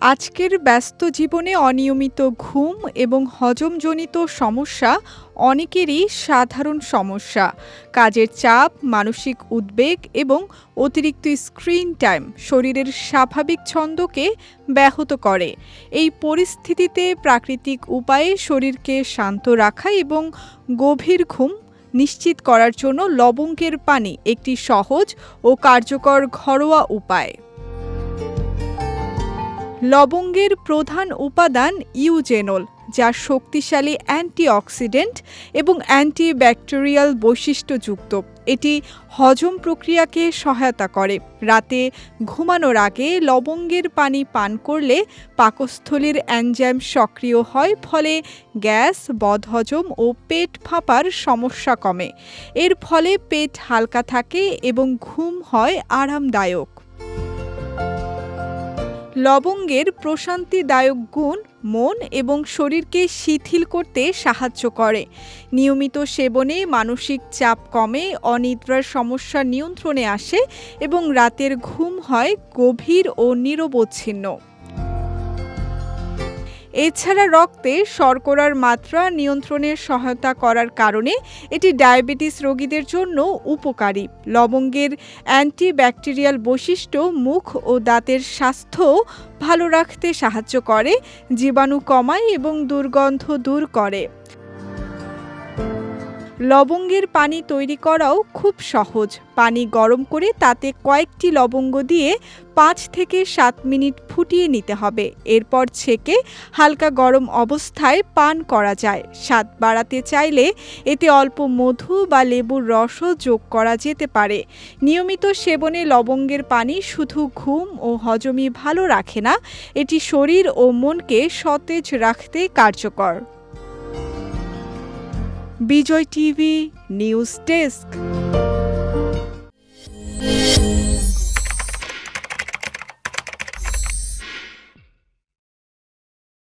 আজকের ব্যস্ত জীবনে অনিয়মিত ঘুম এবং হজমজনিত সমস্যা অনেকেরই সাধারণ সমস্যা। কাজের চাপ, মানসিক উদ্বেগ এবং অতিরিক্ত স্ক্রিন টাইম শরীরের স্বাভাবিক ছন্দকে ব্যাহত করে। এই পরিস্থিতিতে প্রাকৃতিক উপায়ে শরীরকে শান্ত রাখা এবং গভীর ঘুম নিশ্চিত করার জন্য লবঙ্গের পানি একটি সহজ ও কার্যকর ঘরোয়া উপায়। লবঙ্গের প্রধান উপাদান ইউজেনল, যা শক্তিশালী অ্যান্টিঅক্সিডেন্ট এবং অ্যান্টিব্যাকটেরিয়াল বৈশিষ্ট্যযুক্ত। এটি হজম প্রক্রিয়াকে সহায়তা করে। রাতে ঘুমানোর আগে লবঙ্গের পানি পান করলে পাকস্থলীর এনজাইম সক্রিয় হয়, ফলে গ্যাস, বদহজম ও পেট ফাঁপার সমস্যা কমে। এর ফলে পেট হালকা থাকে এবং ঘুম হয় আরামদায়ক। লবঙ্গের প্রশান্তিদায়ক গুণ মন এবং শরীরকে শিথিল করতে সাহায্য করে। নিয়মিত সেবনে মানসিক চাপ কমে, অনিদ্রার সমস্যা নিয়ন্ত্রণে আসে এবং রাতের ঘুম হয় গভীর ও নিরবচ্ছিন্ন। এছাড়া রক্তে শর্করার মাত্রা নিয়ন্ত্রণে সহায়তা করার কারণে এটি ডায়াবেটিস রোগীদের জন্য উপকারী। লবঙ্গের অ্যান্টিব্যাকটেরিয়াল বৈশিষ্ট্য মুখ ও দাঁতের স্বাস্থ্য ভালো রাখতে সাহায্য করে, জীবাণু কমায় এবং দুর্গন্ধ দূর করে। লবঙ্গের পানি তৈরি করাও খুব সহজ। পানি গরম করে তাতে কয়েকটি লবঙ্গ দিয়ে 5 থেকে 7 মিনিট ফুটিয়ে নিতে হবে। এরপর ছেঁকে হালকা গরম অবস্থায় পান করা যায়। স্বাদ বাড়াতে চাইলে এতে অল্প মধু বা লেবুর রসও যোগ করা যেতে পারে। নিয়মিত সেবনে লবঙ্গের পানি শুধু ঘুম ও হজমই ভালো রাখে না, এটি শরীর ও মনকে সতেজ রাখতে কার্যকর। বিজয় টিভি নিউজ ডেস্ক।